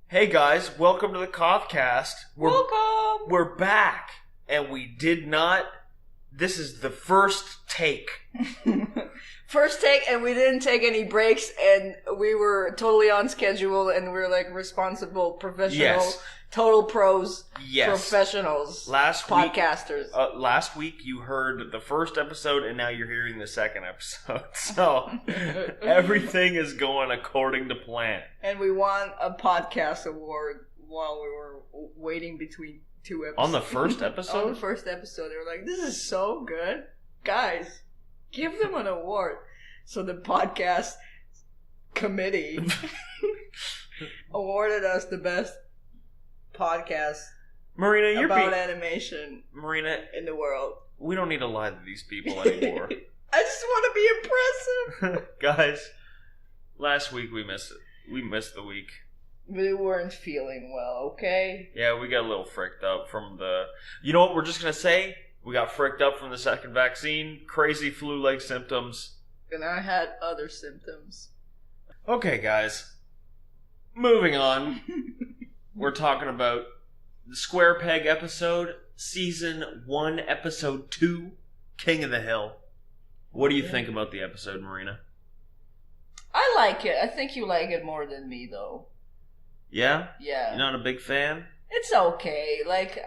Hey guys, welcome to the KOTH. Welcome! We're back, and we did not... This is the first take. First take, and we didn't take any breaks, and we were totally on schedule, and we were like responsible, professional, total pros, professionals, podcasters. Last week you heard the first episode, and now you're hearing the second episode. So everything is going according to plan. And we won a podcast award while we were waiting between two episodes. On the first episode? On the first episode. They were like, this is so good. Guys, give them an award. So the podcast committee awarded us the best podcast Marina, about animation Marina, in the world. We don't need to lie to these people anymore. I just want to be impressive. Guys, last week we missed it. We missed the week. We weren't feeling well, okay? Yeah, we got a little fricked up from the... You know what we're just going to say? We got fricked up from the second vaccine. Crazy flu-like symptoms. And I had other symptoms. Okay, guys. Moving on. We're talking about the Square Peg episode, Season 1, Episode 2, King of the Hill. What do you think about the episode, Marina? I like it. I think you like it more than me, though. Yeah? Yeah. You're not a big fan? It's okay. Like,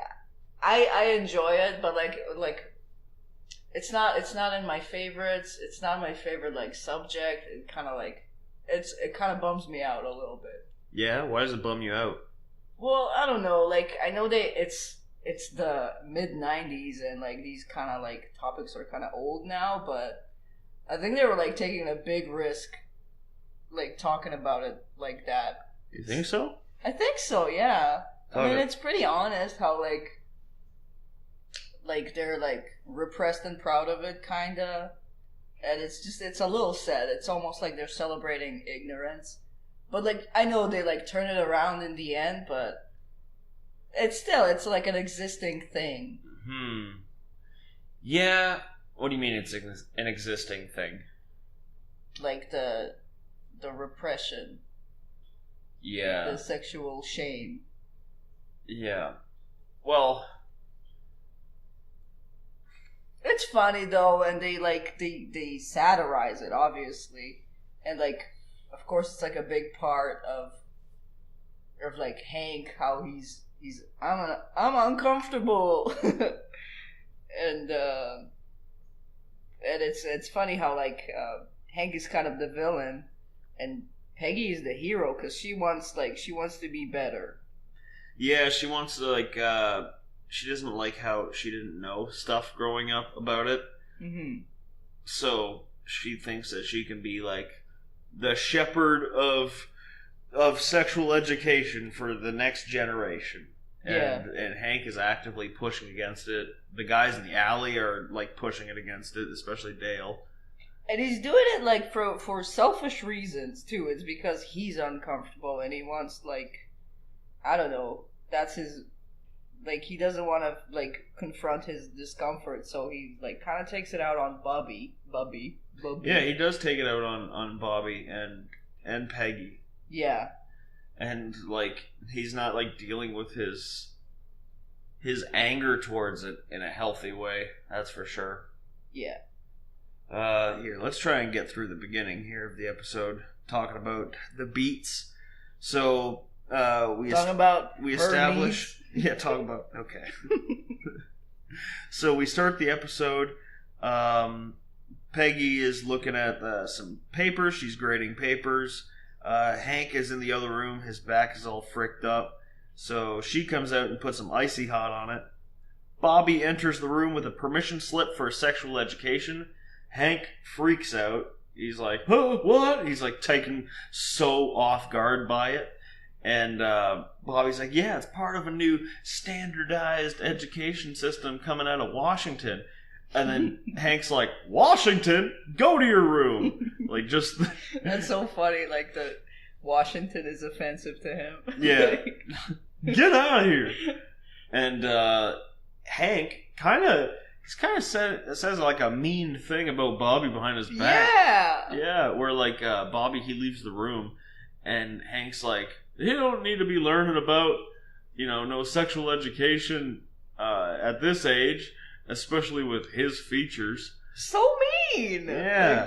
I enjoy it, but like it's not in my favorites. It's not my favorite like subject. It kind of like it kind of bums me out a little bit. Yeah, why does it bum you out? Well, I don't know. Like, I know it's the mid-90s and like these kind of like topics are kind of old now, but I think they were like taking a big risk like talking about it like that. You think so? I think so, yeah. Okay. I mean, it's pretty honest how like they're like repressed and proud of it, kinda, and it's a little sad. It's almost like they're celebrating ignorance, but like I know they like turn it around in the end, but it's like an existing thing. Yeah. What do you mean it's an existing thing? Like the repression. Yeah. The sexual shame. Yeah. Well, it's funny though, and they satirize it obviously, and like of course it's like a big part of like Hank, how he's I'm uncomfortable, and it's funny how like Hank is kind of the villain and Peggy is the hero because she wants to be better. Yeah, she wants to like she doesn't like how she didn't know stuff growing up about it. Mm-hmm. So she thinks that she can be like the shepherd of sexual education for the next generation. And Hank is actively pushing against it. The guys in the alley are like pushing it against it, especially Dale. And he's doing it like for selfish reasons too. It's because he's uncomfortable and he wants like, I don't know, that's his, like he doesn't want to like confront his discomfort, so he like kind of takes it out on Bubby. Yeah, he does take it out on Bobby and Peggy. Yeah. And like he's not like dealing with his anger towards it in a healthy way, that's for sure. Yeah. Here, let's try and get through the beginning here of the episode, talking about the beats. So, we establish... Yeah, talk about... Okay. So, we start the episode. Peggy is looking at some papers. She's grading papers. Hank is in the other room. His back is all fricked up. So, she comes out and puts some icy hot on it. Bobby enters the room with a permission slip for sexual education. Hank freaks out. He's like, huh, what? He's like taken so off guard by it. And Bobby's like, yeah, it's part of a new standardized education system coming out of Washington. And then Hank's like, Washington? Go to your room. Like, just... That's so funny, like, the Washington is offensive to him. Yeah. Get out of here. And Hank says like a mean thing about Bobby behind his back. Yeah. Yeah, where like Bobby, he leaves the room and Hank's like, He don't need to be learning about, no sexual education at this age, especially with his features. So mean. Yeah.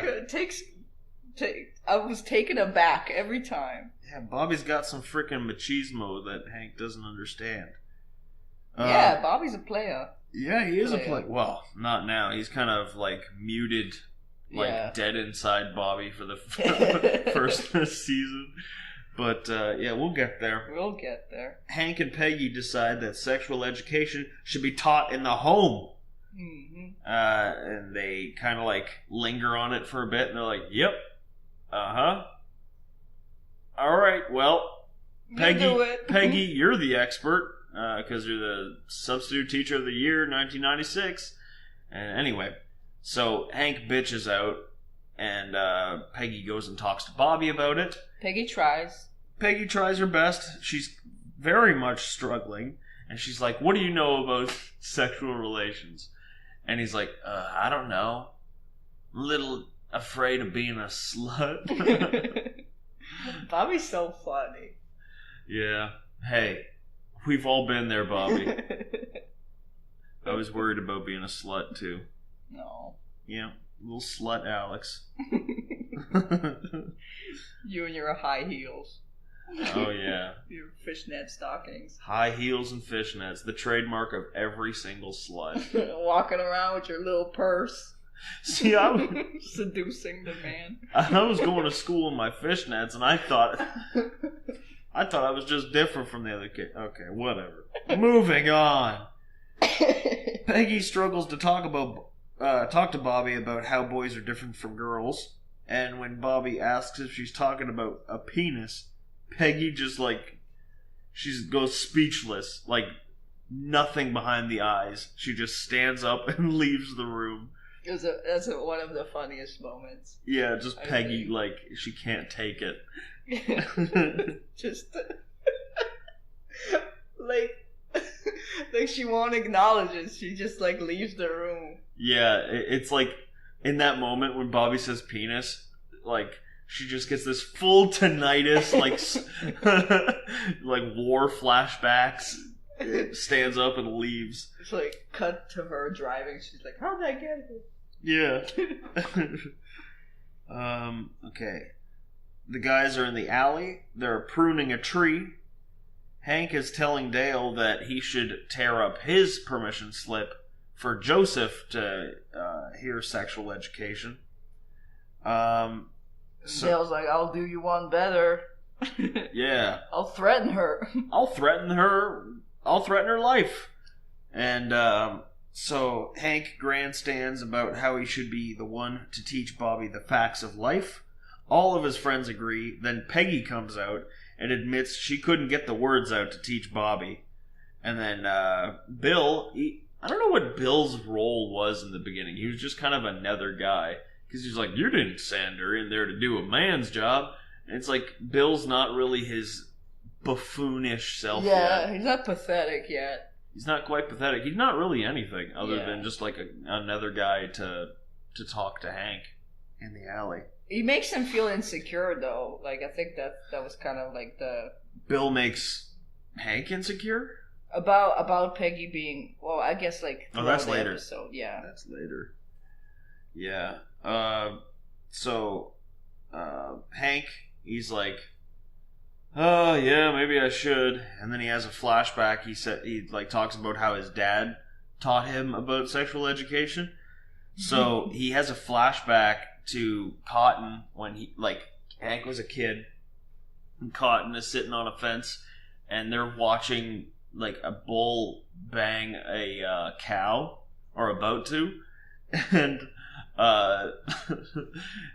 I was taken aback every time. Yeah, Bobby's got some freaking machismo that Hank doesn't understand. Yeah, Bobby's a player. Yeah, he is a player. Well, not now. He's kind of muted, dead inside Bobby for the first season. But we'll get there. We'll get there. Hank and Peggy decide that sexual education should be taught in the home. Mm-hmm. And they kind of linger on it for a bit, and they're like, "Yep, all right, well, Peggy, you're the expert because you're the substitute teacher of the year, 1996." And anyway, so Hank bitches out, and Peggy goes and talks to Bobby about it. Peggy tries her best. She's very much struggling, and she's like, "What do you know about sexual relations?" And he's like, "I don't know. I'm a little afraid of being a slut." Bobby's so funny. Yeah. Hey, we've all been there, Bobby. I was worried about being a slut, too. No. Yeah, little slut Alex. You and your high heels. Oh, yeah. Your fishnet stockings. High heels and fishnets, the trademark of every single slut. Walking around with your little purse. See, I was seducing the man. I was going to school in my fishnets, and I thought I was just different from the other kid. Okay, whatever. Moving on. Peggy struggles to talk to Bobby about how boys are different from girls, and when Bobby asks if she's talking about a penis, Peggy just she goes speechless, nothing behind the eyes. She just stands up and leaves the room. That's one of the funniest moments. Yeah, just Peggy, she can't take it. Just she won't acknowledge it. She just leaves the room. Yeah, it's in that moment when Bobby says penis, she just gets this full tinnitus, war flashbacks. It stands up and leaves. It's cut to her driving. She's like, "How'd I get here?" Yeah. Okay. The guys are in the alley. They're pruning a tree. Hank is telling Dale that he should tear up his permission slip for Joseph to hear sexual education. Dale's like, "I'll do you one better." Yeah. I'll threaten her. I'll threaten her life. And so Hank grandstands about how he should be the one to teach Bobby the facts of life. All of his friends agree. Then Peggy comes out and admits she couldn't get the words out to teach Bobby. And then Bill, I don't know what Bill's role was in the beginning. He was just kind of another guy. Because he's like, "You didn't send her in there to do a man's job." And it's Bill's not really his buffoonish self yet. Yeah, he's not pathetic yet. He's not quite pathetic. He's not really anything other than just another guy to talk to Hank in the alley. He makes him feel insecure, though. I think that was kind of the... Bill makes Hank insecure? About Peggy being... Well, I guess that's later. Episode. Yeah. That's later. Yeah. Hank, he's like, "Oh, yeah, maybe I should." And then he has a flashback. He talks about how his dad taught him about sexual education. So he has a flashback to Cotton when Hank was a kid, and Cotton is sitting on a fence, and they're watching a bull bang a cow, or about to, and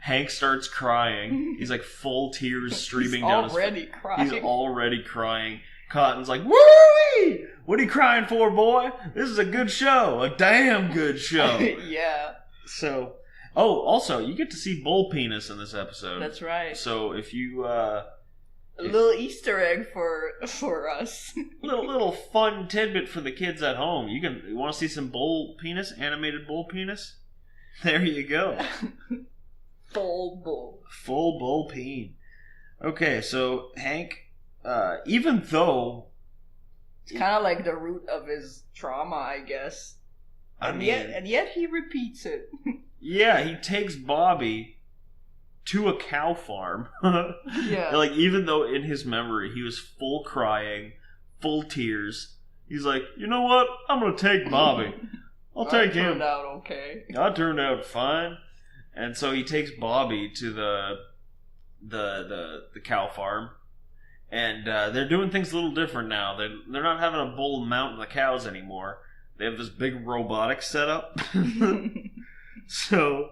Hank starts crying. He's full tears streaming down his face. He's already crying. Cotton's like, "Woo-wee! What are you crying for, boy? This is a good show. A damn good show." Yeah. So, also, you get to see bull penis in this episode. That's right. So if you a little Easter egg for us. little fun tidbit for the kids at home. You want to see some bull penis, animated bull penis? There you go. Full bull. Full bull peen. Okay, so Hank even though it's kind of like the root of his trauma, I guess. And yet he repeats it. Yeah, he takes Bobby to a cow farm. Yeah. Like, even though in his memory he was full crying, full tears, he's like, you know what? I'm going to take Bobby. I'll take him. Turned out okay. I turned out fine. And so he takes Bobby to the cow farm. And they're doing things a little different now. They're not having a bull mount the cows anymore. They have this big robotic setup. So,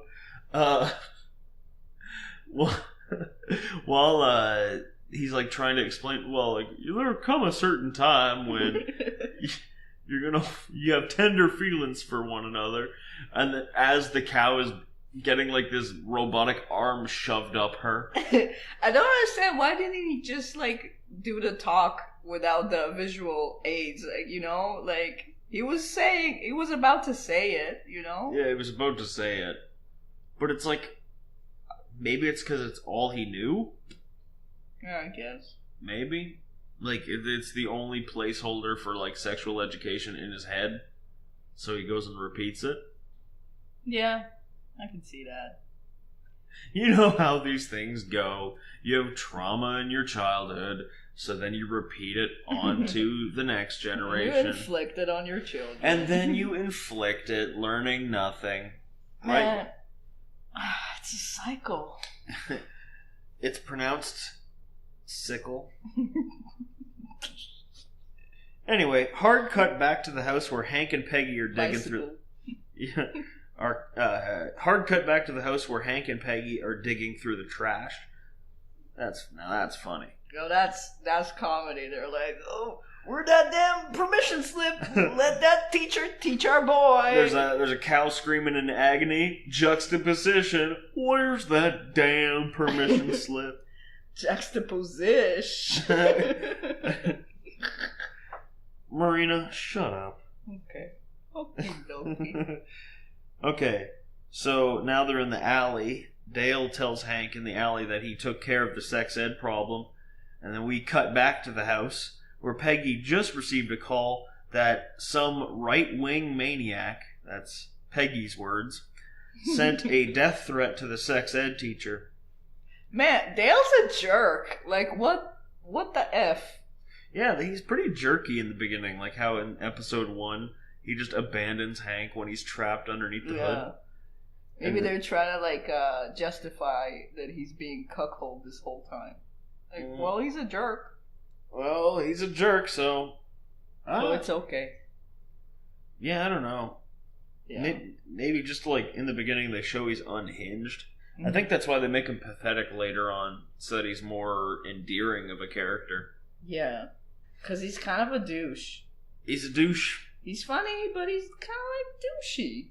while he's like trying to explain, well, like, there come a certain time when you have tender feelings for one another, and then as the cow is getting like this robotic arm shoved up her. I don't understand, why didn't he just like do the talk without the visual aids? Like, you know, like he was about to say it, you know? Yeah, he was about to say it. But it's like, maybe it's because it's all he knew? Yeah, I guess. Maybe. Like, it's the only placeholder for, like, sexual education in his head. So he goes and repeats it. Yeah, I can see that. You know how these things go. You have trauma in your childhood, so then you repeat it onto the next generation. You inflict it on your children. And then you inflict it, learning nothing. Man, right? It's a cycle. It's pronounced sickle. Anyway, hard cut back to the house where Hank and Peggy are digging through. Yeah, hard cut back to the house where Hank and Peggy are digging through the trash. That's funny. Yo, that's comedy. They're like, oh, where'd that damn permission slip? Let that teacher teach our boy. There's a cow screaming in agony. Juxtaposition. Where's that damn permission slip? Juxtaposition. Marina, shut up. Okay. Okie dokie. Okay, so now they're in the alley. Dale tells Hank in the alley that he took care of the sex ed problem. And then we cut back to the house where Peggy just received a call that some right-wing maniac, that's Peggy's words, sent a death threat to the sex ed teacher. Man, Dale's a jerk. Like, what the F? Yeah, he's pretty jerky in the beginning, like how in episode 1 he just abandons Hank when he's trapped underneath the hood. Maybe they're trying to like justify that he's being cuckolded this whole time. Like, well, he's a jerk. Well, he's a jerk, so it's okay. Yeah, I don't know. Yeah. Maybe just like in the beginning they show he's unhinged. Mm-hmm. I think that's why they make him pathetic later on, so that he's more endearing of a character. Yeah, because he's kind of a douche. He's a douche. He's funny, but he's kind of like douchey.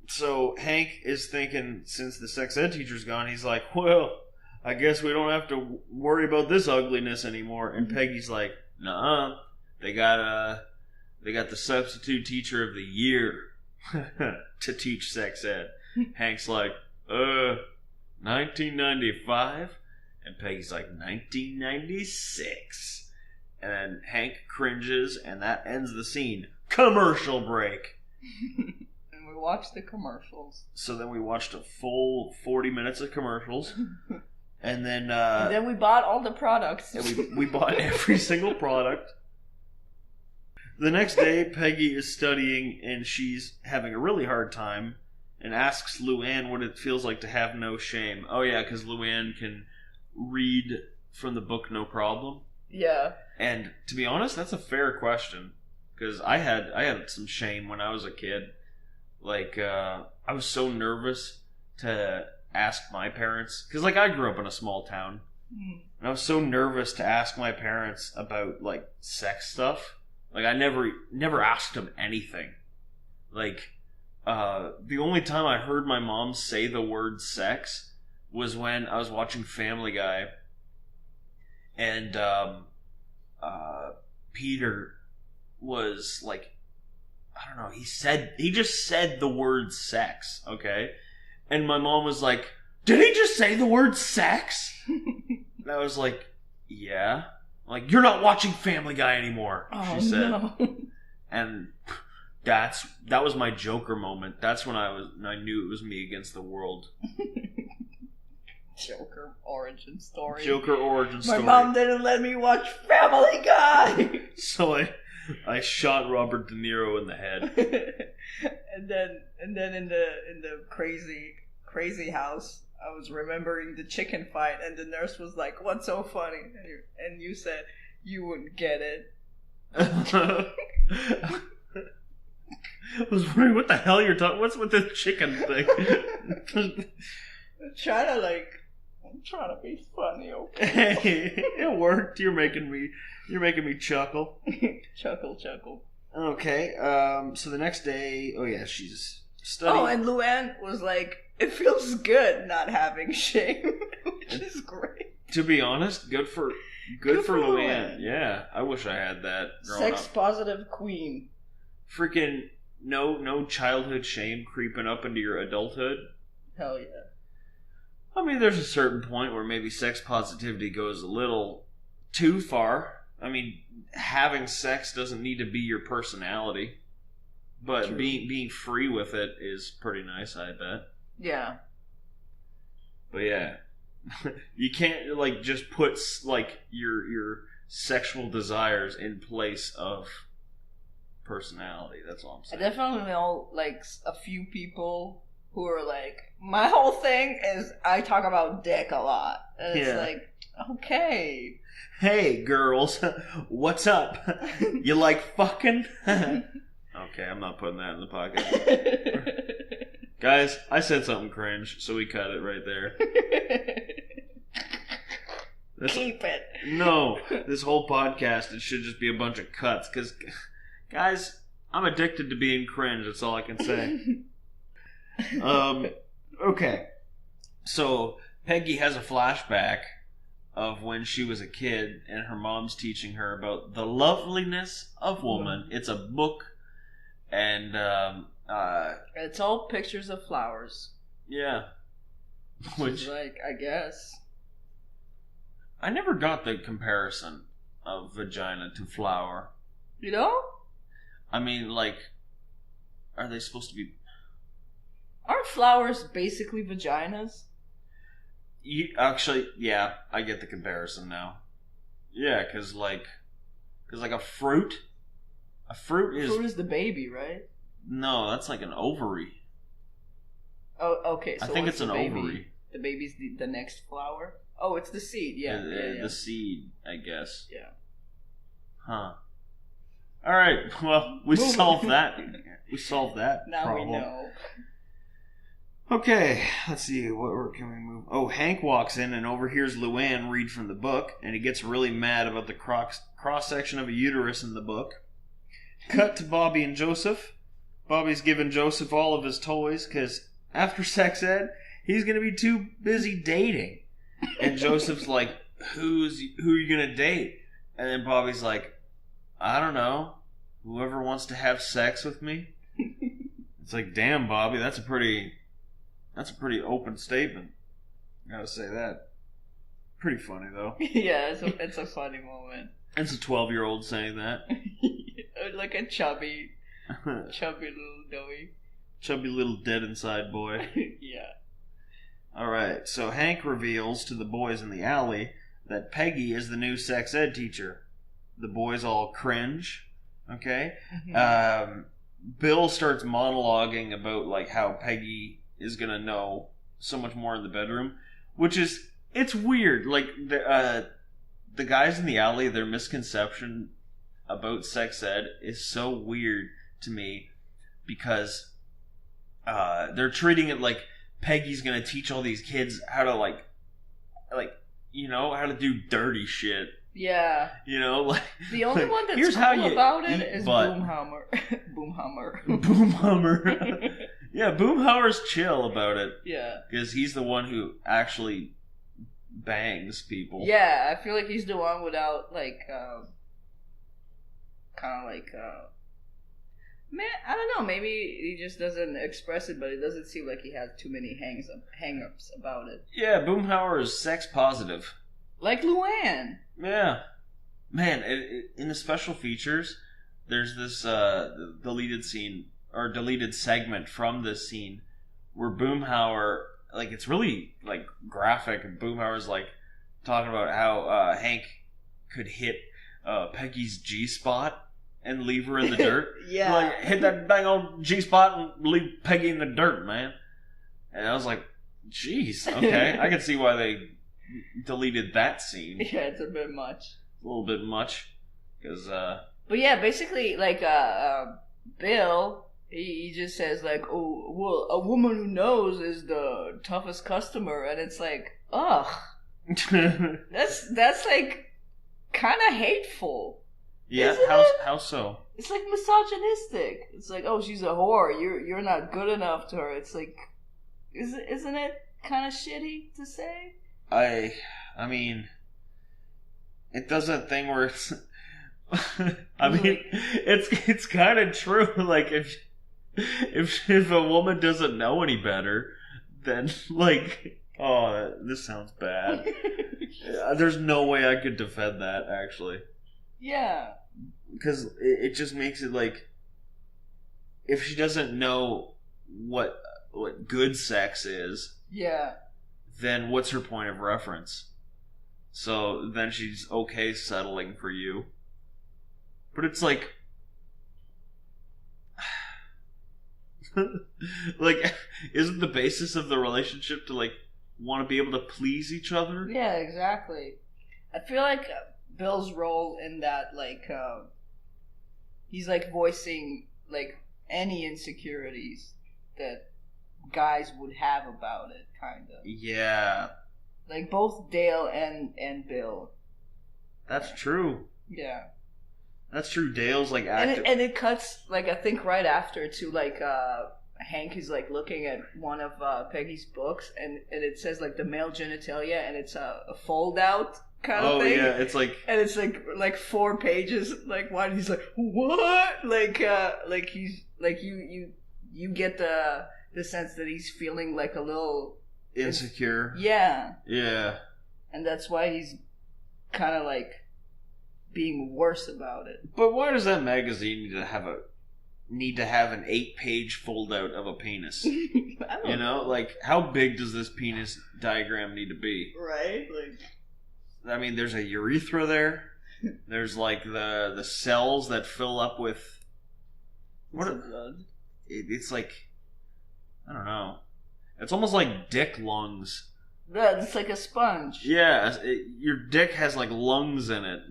So Hank is thinking, since the sex ed teacher's gone, he's like, well, I guess we don't have to worry about this ugliness anymore. And Peggy's like, nuh-uh. They got the substitute teacher of the year to teach sex ed. Hank's like, 1995? And Peggy's like, 1996. And then Hank cringes, and that ends the scene. Commercial break. And we watched the commercials. So then we watched a full 40 minutes of commercials. And then we bought all the products. And we bought every single product. The next day, Peggy is studying, and she's having a really hard time, and asks Luann what it feels like to have no shame. Oh yeah, because Luann can read from the book no problem. Yeah. And to be honest, that's a fair question, because I had some shame when I was a kid. Like, I was so nervous to ask my parents, because like I grew up in a small town, and I was so nervous to ask my parents about like sex stuff. Like I never asked them anything. Like the only time I heard my mom say the word sex was when I was watching Family Guy, and Peter was like, I don't know, he just said the word sex, okay? And my mom was like, did he just say the word sex? And I was like, yeah. Like, you're not watching Family Guy anymore, she said. No. And that was my Joker moment. That's when I knew it was me against the world. Joker origin story. My mom didn't let me watch Family Guy. So I shot Robert De Niro in the head. and then in the crazy house, I was remembering the chicken fight, and the nurse was like, "What's so funny?" And you said you wouldn't get it. I was wondering what the hell you're talking. What's with this chicken thing? I'm trying to be funny, okay? Hey, it worked. You're making me chuckle. chuckle. Okay. So the next day, she's studying. Oh, and Luann was like, "It feels good not having shame," which is great. To be honest, good for Luann. Yeah, I wish I had that growing Sex positive queen. Freaking no childhood shame creeping up into your adulthood. Hell yeah. I mean, there's a certain point where maybe sex positivity goes a little too far. I mean, having sex doesn't need to be your personality, but being free with it is pretty nice, I bet. Yeah. But yeah, you can't like just put like your sexual desires in place of personality. That's all I'm saying. I definitely know like a few people who are like, my whole thing is I talk about dick a lot. And it's like, okay. Hey, girls, what's up? You like fucking? Okay, I'm not putting that in the podcast. Guys, I said something cringe, so we cut it right there. Keep it. No, this whole podcast, it should just be a bunch of cuts, because, guys, I'm addicted to being cringe, that's all I can say. Okay. So, Peggy has a flashback of when she was a kid, and her mom's teaching her about the loveliness of woman. It's a book, and, it's all pictures of flowers. Yeah. Which, like, I guess. I never got the comparison of vagina to flower. You know? I mean, like, are they supposed to be... Aren't flowers basically vaginas? Actually, yeah, I get the comparison now. Yeah, because like a fruit... A fruit is the baby, right? No, that's like an ovary. Oh, okay. So I think it's an baby? ovary. The baby's the next flower? Oh, it's the seed, yeah. The seed, I guess. Yeah. Huh. Alright, well, we solved that. We solved that now problem. We know. Okay, let's see, where can we move? Oh, Hank walks in and overhears Luann read from the book, and he gets really mad about the cross-section of a uterus in the book. Cut to Bobby and Joseph. Bobby's giving Joseph all of his toys, because after sex ed, he's going to be too busy dating. And Joseph's like, who are you going to date? And then Bobby's like, I don't know. Whoever wants to have sex with me. It's like, damn, Bobby, that's a pretty open statement. Gotta say that. Pretty funny, though. Yeah, it's a funny moment. It's a 12-year-old saying that. Like a chubby little doughy. Chubby little dead inside boy. Yeah. Alright, so Hank reveals to the boys in the alley that Peggy is the new sex ed teacher. The boys all cringe. Okay? Mm-hmm. Bill starts monologuing about like how Peggy is gonna know so much more in the bedroom, which is, it's weird. Like the guys in the alley, their misconception about sex ed is so weird to me, because they're treating it like Peggy's gonna teach all these kids how to like how to do dirty shit. Yeah. Like the only one that's here's cool how you about it is butt. Boomhammer. Boomhammer. Boomhammer. Yeah, Boomhammer's chill about it. Yeah. Because he's the one who actually bangs people. Yeah, I feel like he's the one without like kind of like man, I don't know, maybe he just doesn't express it, but it doesn't seem like he has too many hang-ups about it. Yeah, Boomhauer is sex positive. Like Luann. Yeah. man, in the special features, there's this deleted scene or deleted segment from this scene where Boomhauer, like, it's really like graphic, and Boomhauer's like talking about how Hank could hit Peggy's G spot and leave her in the dirt. Yeah. Like, hit that dang old G spot and leave Peggy in the dirt, man. And I was like, jeez, okay. I can see why they deleted that scene. Yeah, it's a bit much. A little bit much. Because, But yeah, basically, like, Bill, he just says, like, oh, well, a woman who knows is the toughest customer. And it's like, ugh. That's like, kind of hateful. Yeah, how so? It's like misogynistic. It's like, oh, she's a whore. You're not good enough to her. It's like, isn't it kind of shitty to say? I mean, it does that thing where it's. I mean, it's kind of true. Like, if a woman doesn't know any better, then like, oh, this sounds bad. There's no way I could defend that, actually. Yeah. Because it just makes it like, if she doesn't know what good sex is, yeah, then what's her point of reference? So then she's okay settling for you. But it's like, like, isn't the basis of the relationship to like want to be able to please each other? Yeah, exactly. I feel like Bill's role in that, like, he's like voicing like any insecurities that guys would have about it, kind of. Yeah. Like both Dale and Bill. That's true. Yeah. That's true. Dale's like active. And it cuts, like, I think right after to like Hank is like looking at one of Peggy's books, and it says like the male genitalia, and it's a fold out kind of thing. Oh yeah, it's like, and it's like 4 pages. Like, why? He's like, what? Like he's like, you get the sense that he's feeling like a little insecure. Yeah. Yeah. And that's why he's kind of like being worse about it. But why does that magazine need to have an 8-page fold out of a penis? You know, like, how big does this penis diagram need to be? Right? Like, I mean, there's a urethra there. There's like the cells that fill up with blood. It's like, I don't know. It's almost like dick lungs. Yeah, it's like a sponge. Yeah, your dick has like lungs in it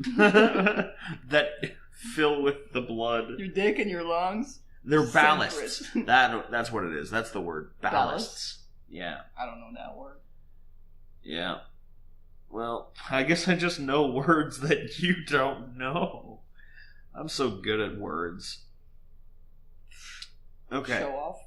that fill with the blood. Your dick and your lungs? They're ballasts. That's what it is. That's the word. Ballasts. Yeah. I don't know that word. Yeah. Well, I guess I just know words that you don't know. I'm so good at words. Okay. Show off.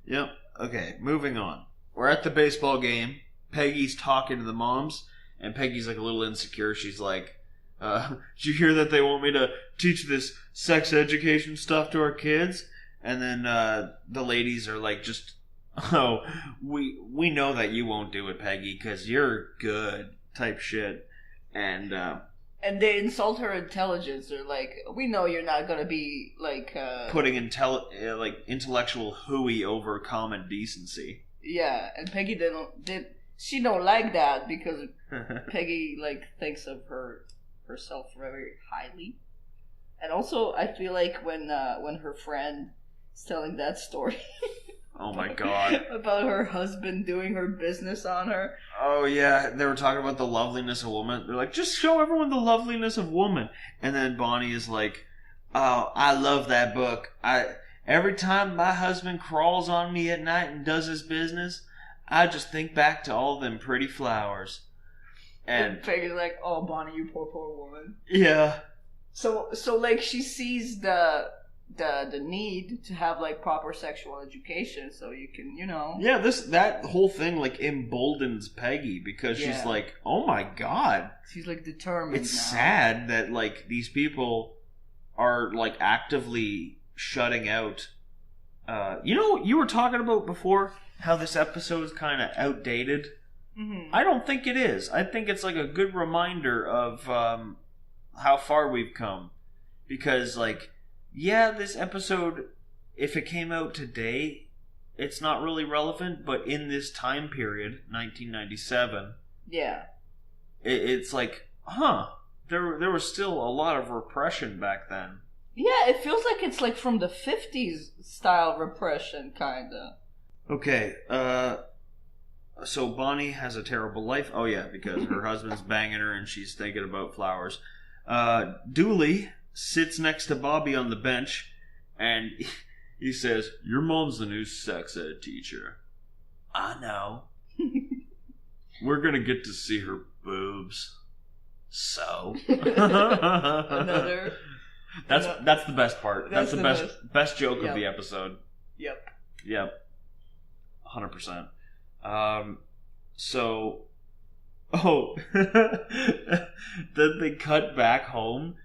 Yep. Okay, moving on. We're at the baseball game. Peggy's talking to the moms, and Peggy's like a little insecure. She's like, did you hear that they want me to teach this sex education stuff to our kids? And then the ladies are like, just, oh, we know that you won't do it, Peggy, because you're good, type shit. And they insult her intelligence. They're like, we know you're not going to be, like... putting intellectual hooey over common decency. Yeah, and Peggy she don't like that because Peggy, like, thinks of herself very highly. And also, I feel like when her friend is telling that story... Oh my god. About her husband doing her business on her. Oh yeah, they were talking about the loveliness of woman. They're like, just show everyone the loveliness of woman. And then Bonnie is like, oh, I love that book. Every time my husband crawls on me at night and does his business, I just think back to all them pretty flowers. And Peggy's like, oh, Bonnie, you poor woman. Yeah. So like, she sees the need to have like proper sexual education, so you can, you know. Yeah, that whole thing like emboldens Peggy because she's like, oh my god. She's like determined. It's now. sad that like these people are like actively shutting out. You know, you were talking about before how this episode is kind of outdated. Mm-hmm. I don't think it is. I think it's like a good reminder of how far we've come. Because, like, yeah, this episode, if it came out today, it's not really relevant, but in this time period, 1997, yeah, it's like, there was still a lot of repression back then. Yeah, it feels like it's like from the 50s style repression, kinda. Okay, so Bonnie has a terrible life. Oh yeah, because her husband's banging her and she's thinking about flowers. Dooley sits next to Bobby on the bench and he says, "Your mom's the new sex ed teacher." "I know." "We're gonna get to see her boobs." "So?" Another. That's the best part. That's the best joke of the episode. Yep. 100%. Then they cut back home.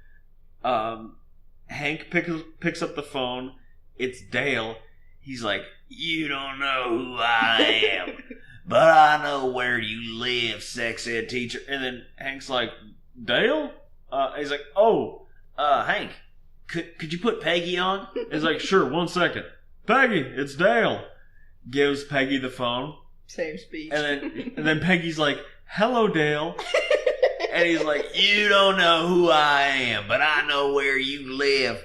Hank picks up the phone. It's Dale. He's like, "You don't know who I am, but I know where you live, sex ed teacher." And then Hank's like, "Dale?" He's like, "Oh, Hank, could you put Peggy on?" He's like, "Sure, 1 second. Peggy, it's Dale." Gives Peggy the phone. Same speech. And then Peggy's like, "Hello, Dale." And he's like, "You don't know who I am, but I know where you live."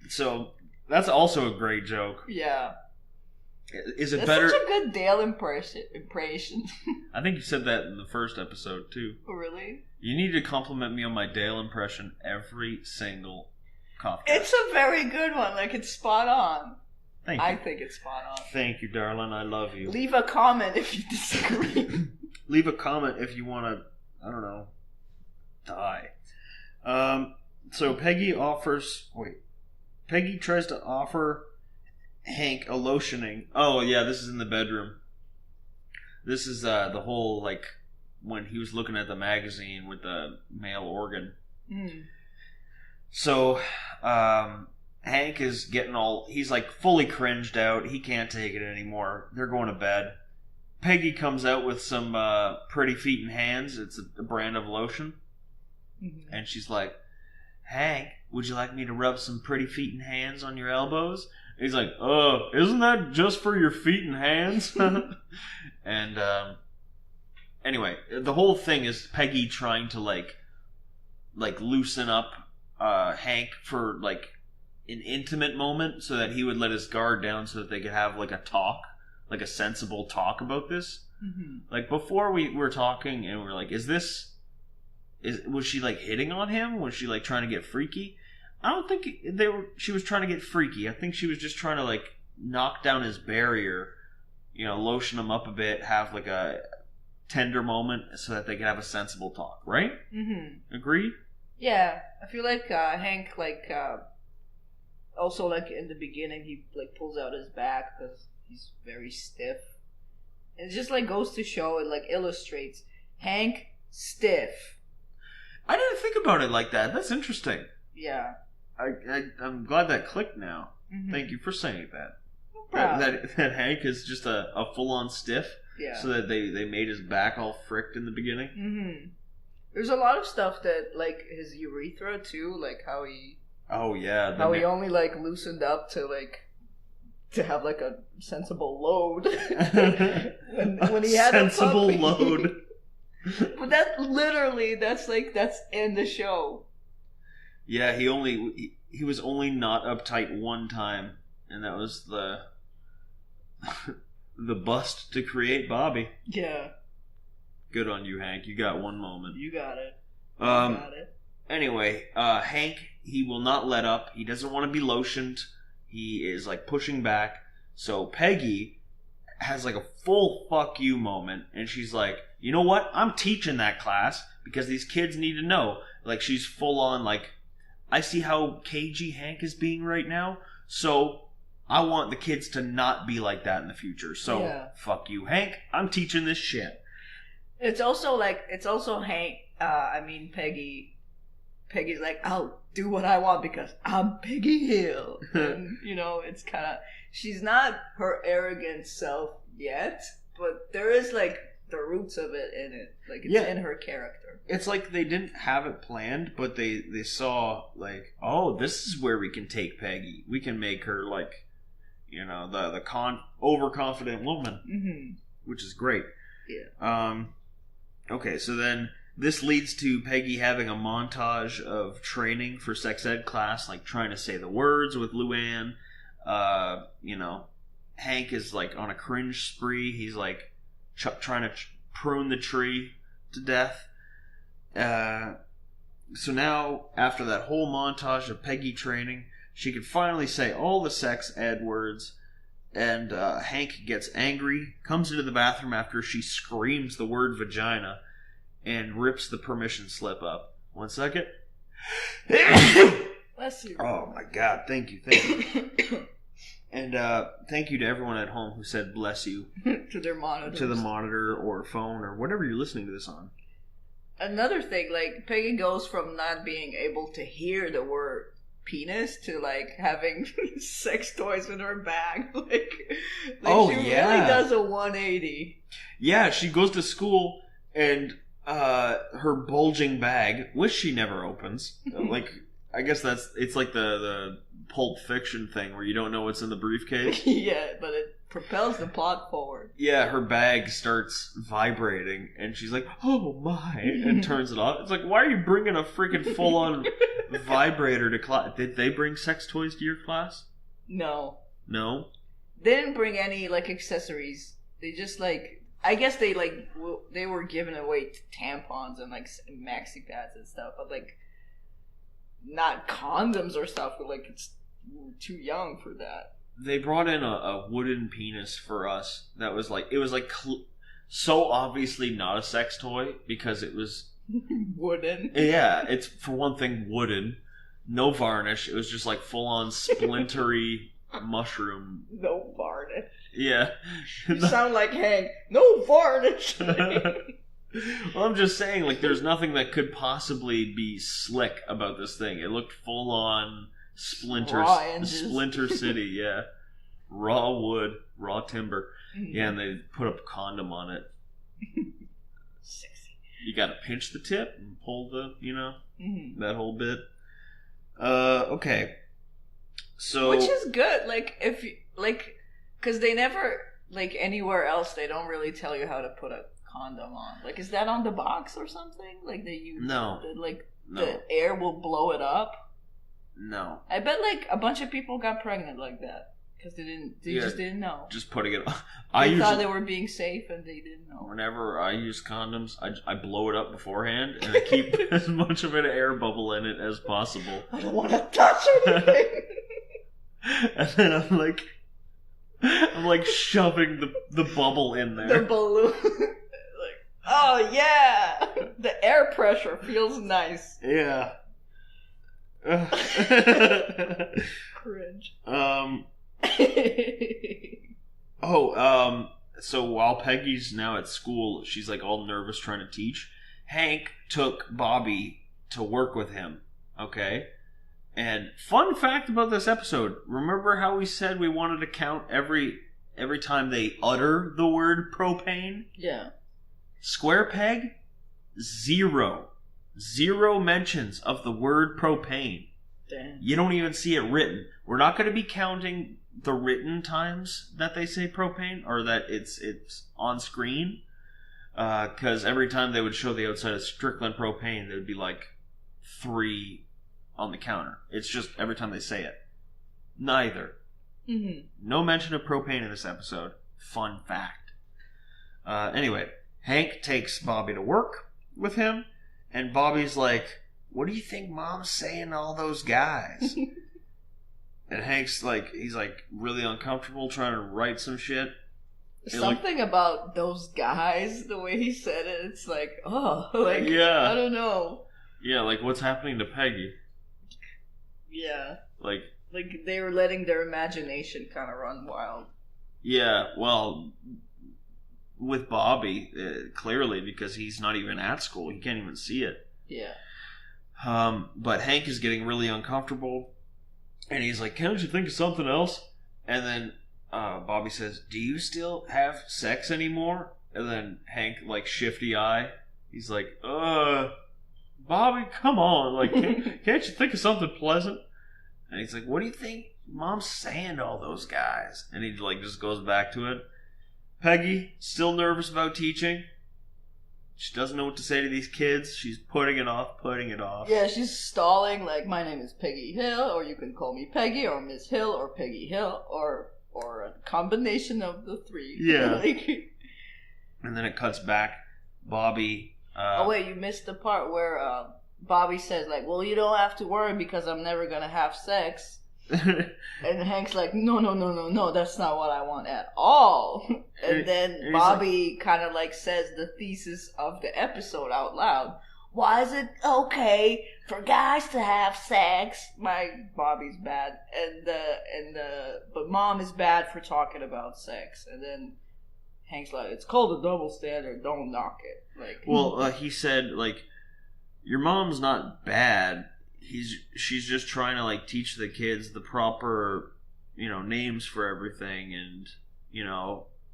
So that's also a great joke. Yeah. Is it That's better? such a good Dale impression. I think you said that in the first episode too. Oh, really? You need to compliment me on my Dale impression every single KOTH. It's a very good one. Like, it's spot on. Thank you. I think it's spot on. Thank you, darling. I love you. Leave a comment if you disagree. Leave a comment if you want to, I don't know, die. So Peggy tries to offer Hank a lotioning. Oh, yeah, this is in the bedroom. This is the whole, like, when he was looking at the magazine with the male organ. Mm. So, Hank is getting he's like fully cringed out. He can't take it anymore. They're going to bed. Peggy comes out with some Pretty Feet and Hands. It's a brand of lotion. Mm-hmm. And she's like, "Hank, would you like me to rub some Pretty Feet and Hands on your elbows?" And he's like, "Isn't that just for your feet and hands?" And anyway, the whole thing is Peggy trying to like loosen up Hank for like an intimate moment so that he would let his guard down so that they could have like a talk, like a sensible talk about this. Mm-hmm. Like before we were talking and we were like, was she like hitting on him? Was she like trying to get freaky? I don't think she was trying to get freaky. I think she was just trying to like knock down his barrier, lotion him up a bit, have like a tender moment so that they could have a sensible talk, right? Mm-hmm. Agreed? Yeah. I feel like Hank like also like in the beginning he like pulls out his back because he's very stiff. And it just like goes to show, it like illustrates Hank stiff. I didn't think about it like that. That's interesting. Yeah. I'm glad that clicked now. Mm-hmm. Thank you for saying that. No problem. That Hank is just a full-on stiff. Yeah. So that they made his back all fricked in the beginning. Mm-hmm. There's a lot of stuff that, like, his urethra, too, like how he... Oh, yeah. How he only, like, loosened up to have, like, a sensible load. when he had a sensible load. But that's in the show. Yeah, he was only not uptight one time, and that was the bust to create Bobby. Yeah. Good on you, Hank. You got one moment. You got it. Anyway, Hank, he will not let up. He doesn't want to be lotioned. He is like pushing back. So Peggy has like a full fuck you moment, and she's like, "You know what? I'm teaching that class because these kids need to know." Like she's full on like, "I see how cagey Hank is being right now, so I want the kids to not be like that in the future. So fuck you, Hank. I'm teaching this shit." It's also Hank. Peggy. Peggy's like, "I'll do what I want because I'm Peggy Hill." And, it's kind of, she's not her arrogant self yet, but there is like the roots of it in it. Like, it's in her character. It's like they didn't have it planned, but they saw, like, oh, this is where we can take Peggy. We can make her, like, you know, the overconfident woman. Mm-hmm. Which is great. Yeah. Okay, so then this leads to Peggy having a montage of training for sex ed class, like trying to say the words with Luann. You know, Hank is like on a cringe spree. He's like trying to prune the tree to death. So now, after that whole montage of Peggy training, she can finally say all the sex ed words. And Hank gets angry, comes into the bathroom after she screams the word vagina, and rips the permission slip up. 1 second. Bless you. Oh my God! Thank you. And thank you to everyone at home who said "bless you" to their monitor, to the monitor or phone or whatever you're listening to this on. Another thing, like, Peggy goes from not being able to hear the word penis to, like, having sex toys in her bag. Like oh, she really does a 180. Yeah, she goes to school and her bulging bag, which she never opens. Like, I guess it's like the Pulp Fiction thing where you don't know what's in the briefcase. Yeah, but it propels the plot forward. Yeah, her bag starts vibrating, and she's like, oh my, and turns it off. It's like, why are you bringing a freaking full-on vibrator to class? Did they bring sex toys to your class? No. No? They didn't bring any, like, accessories. They just, like, I guess they, like, they were giving away tampons and, like, maxi pads and stuff, but, like, not condoms or stuff, but, like, we're too young for that. They brought in a wooden penis for us that was like, it was like so obviously not a sex toy because it was wooden. Yeah, it's, for one thing, wooden. No varnish. It was just like full on splintery mushroom. No varnish. Yeah. You sound like Hank. No varnish. Well, I'm just saying, like, there's nothing that could possibly be slick about this thing. It looked full on Splinter City, yeah. Raw wood, raw timber. Mm-hmm. Yeah, and they put a condom on it. Sexy. You gotta pinch the tip and pull the, you know, that whole bit. Okay. So, which is good, like, if you, like, because they never, like, anywhere else, they don't really tell you how to put a condom on. Like, is that on the box or something? Like, that you, no. The air will blow it up? No. I bet, like, a bunch of people got pregnant like that. Because they just didn't know. Just putting it on. They thought they were being safe and they didn't know. Whenever I use condoms, I blow it up beforehand and I keep as much of an air bubble in it as possible. I don't want to touch anything. And then I'm like shoving the bubble in there. The balloon. Like, oh yeah! The air pressure feels nice. Yeah. Cringe. So while Peggy's now at school, she's like all nervous trying to teach. Hank took Bobby to work with him. Okay? And fun fact about this episode, remember how we said we wanted to count every time they utter the word propane? Yeah. Square peg, 0. 0 mentions of the word propane. Damn. You don't even see it written. We're not going to be counting the written times that they say propane or that it's on screen. Because every time they would show the outside of Strickland propane, there would be like 3 on the counter. It's just every time they say it. Neither. Mm-hmm. No mention of propane in this episode. Fun fact. Anyway, Hank takes Bobby to work with him. And Bobby's like, what do you think Mom's saying to all those guys? And Hank's like, he's like really uncomfortable trying to write some shit. Something about those guys, the way he said it, it's like, oh, like, yeah. I don't know. Yeah, like what's happening to Peggy? Yeah. Like they were letting their imagination kind of run wild. Yeah, well, with Bobby, clearly, because he's not even at school. He can't even see it. Yeah. But Hank is getting really uncomfortable, and he's like, can't you think of something else? And then Bobby says, do you still have sex anymore? And then Hank, like, shifty eye, he's like, Bobby, come on. Like, can't you think of something pleasant? And he's like, what do you think Mom's saying to all those guys? And he, like, just goes back to it. Peggy, still nervous about teaching. She doesn't know what to say to these kids. She's putting it off. Yeah, she's stalling, like, my name is Peggy Hill, or you can call me Peggy, or Miss Hill, or Peggy Hill, or a combination of the three. Yeah. Like, and then it cuts back. Bobby... oh, wait, you missed the part where Bobby says, like, well, you don't have to worry because I'm never going to have sex. And Hank's like, no, that's not what I want at all. And then Bobby like, kind of like says the thesis of the episode out loud. Why is it okay for guys to have sex? Bobby's bad, but Mom is bad for talking about sex. And then Hank's like, it's called a double standard. Don't knock it. Like, well, he said, like, your mom's not bad. She's just trying to, like, teach the kids the proper, names for everything, and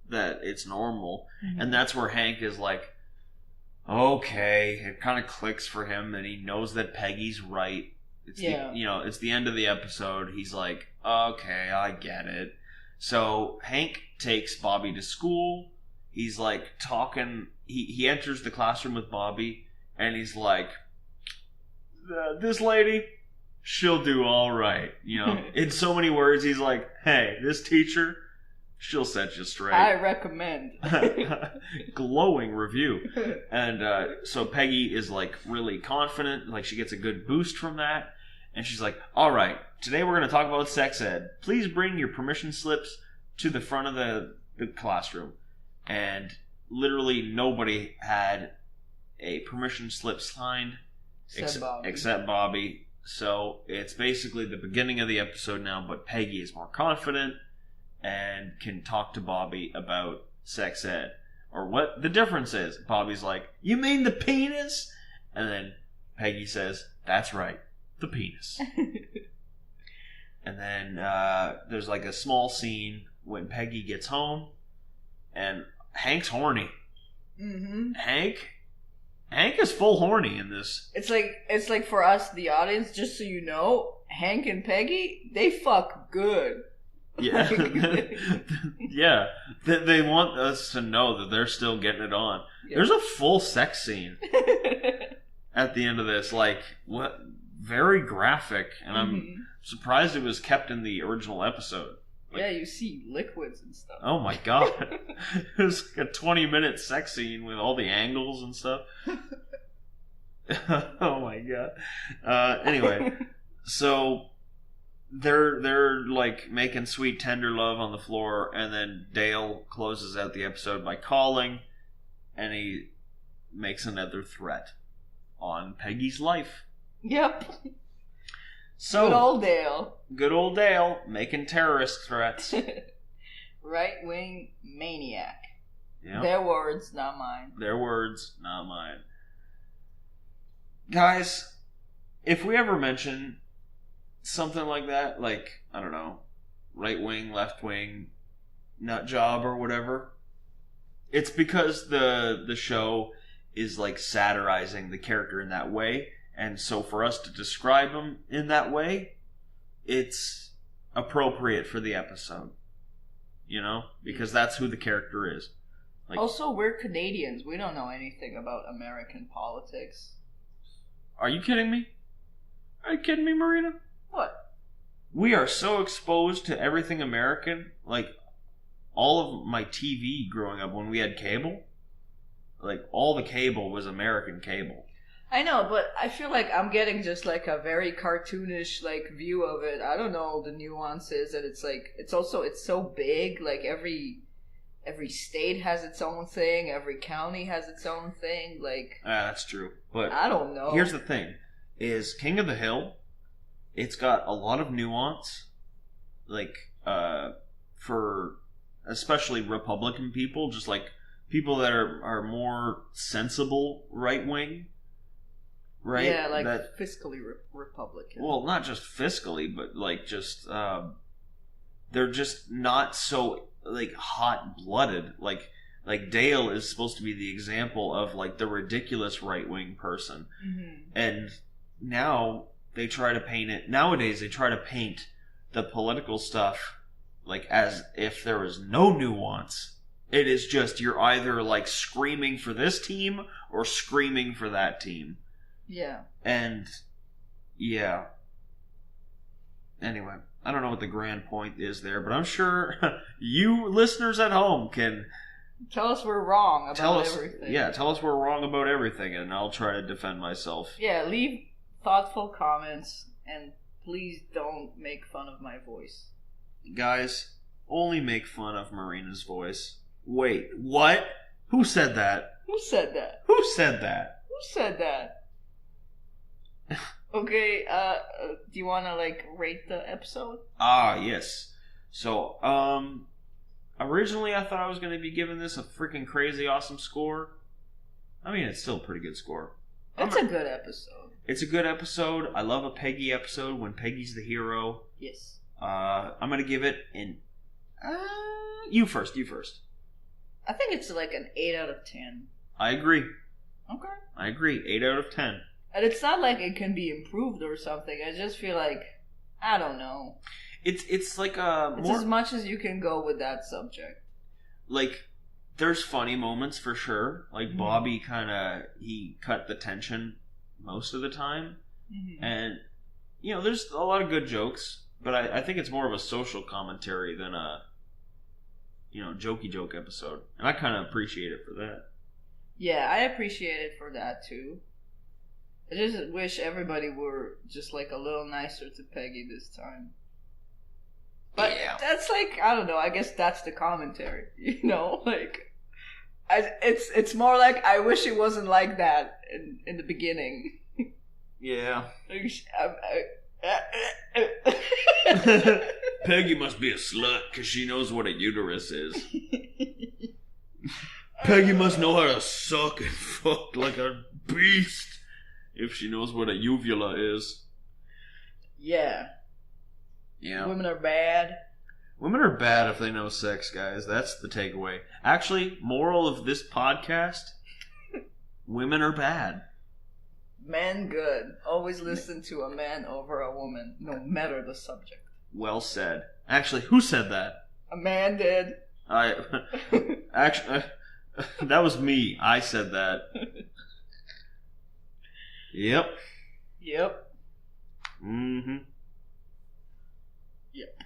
that it's normal. Mm-hmm. And that's where Hank is like, okay, it kind of clicks for him, and he knows that Peggy's right. It's it's the end of the episode. He's like, okay, I get it. So Hank takes Bobby to school. He's like talking. He enters the classroom with Bobby, and he's like, this lady, she'll do all right. In so many words, he's like, hey, this teacher, she'll set you straight. I recommend. Glowing review. And so Peggy is, like, really confident. Like, she gets a good boost from that. And she's like, all right, today we're going to talk about sex ed. Please bring your permission slips to the front of the classroom. And literally nobody had a permission slip signed except Bobby. So it's basically the beginning of the episode now, but Peggy is more confident and can talk to Bobby about sex ed. Or what the difference is. Bobby's like, you mean the penis? And then Peggy says, that's right, the penis. And then there's like a small scene when Peggy gets home and Hank's horny. Mm-hmm. Hank is full horny in this. It's like for us, the audience, just so you know, Hank and Peggy, they fuck good. Yeah. Yeah. They want us to know that they're still getting it on. Yeah. There's a full sex scene at the end of this. Like, what? Very graphic. And I'm surprised it was kept in the original episode. Like, yeah, you see liquids and stuff. Oh my god. It was like a 20-minute sex scene with all the angles and stuff. Oh my god. Anyway, so they're like making sweet tender love on the floor, and then Dale closes out the episode by calling, and he makes another threat on Peggy's life. Yep. So, Good old Dale. Making terrorist threats. Right-wing maniac. Yep. Their words, not mine. Their words, not mine. Guys, if we ever mention something like that, like, I don't know, right-wing, left-wing, nut job or whatever, it's because the show is, like, satirizing the character in that way. And so for us to describe him in that way, it's appropriate for the episode. Because that's who the character is. Like, also, we're Canadians. We don't know anything about American politics. Are you kidding me? Are you kidding me, Marina? What? We are so exposed to everything American. Like, all of my TV growing up when we had cable, like, all the cable was American cable. I know, but I feel like I'm getting just like a very cartoonish like view of it. I don't know the nuances, and it's like it's so big. Like every state has its own thing, every county has its own thing. Like that's true, but I don't know. Here's the thing: is King of the Hill? It's got a lot of nuance, like for especially Republican people, just like people that are more sensible right wing. Right? Yeah, like that, fiscally Republican. Well, not just fiscally, but like just they're just not so like hot-blooded. Like Like, Dale is supposed to be the example of, like, the ridiculous right-wing person. Mm-hmm. And now they try to paint it... Nowadays, they try to paint the political stuff, like, as if there was no nuance. It is just, you're either, like, screaming for this team or screaming for that team. Yeah. And, yeah. Anyway, I don't know what the grand point is there, but I'm sure you listeners at home can... Tell us we're wrong about everything. Yeah, tell us we're wrong about everything, and I'll try to defend myself. Yeah, leave thoughtful comments, and please don't make fun of my voice. Guys, only make fun of Marina's voice. Wait, what? Who said that? Who said that? Who said that? Who said that? Okay, do you want to, like, rate the episode? Ah, yes. So, originally I thought I was going to be giving this a freaking crazy awesome score. I mean, it's still a pretty good score. It's a good episode. It's a good episode. I love a Peggy episode when Peggy's the hero. Yes. I'm going to give it an... You first. I think it's like an 8 out of 10. I agree. Okay. I agree. 8 out of 10. And it's not like it can be improved or something. I just feel like, I don't know. It's like it's as much as you can go with that subject. Like, there's funny moments for sure. Like, Bobby he cut the tension most of the time. Mm-hmm. And, you know, there's a lot of good jokes, but I think it's more of a social commentary than a, you know, jokey joke episode. And I kind of appreciate it for that. Yeah, I appreciate it for that too. I just wish everybody were just like a little nicer to Peggy this time. But yeah. That's like, I don't know, I guess that's the commentary, you know? Like, it's more like, I wish it wasn't like that in the beginning. Yeah. Like, Peggy must be a slut because she knows what a uterus is. Peggy must know how to suck and fuck like a beast if she knows what a uvula is. Yeah. Yeah. Women are bad. Women are bad if they know sex, guys. That's the takeaway. Actually, moral of this podcast, women are bad. Men good. Always listen to a man over a woman, no matter the subject. Well said. Actually, who said that? A man did. Actually, that was me. I said that. Yep. Yep. Mm-hmm. Yep.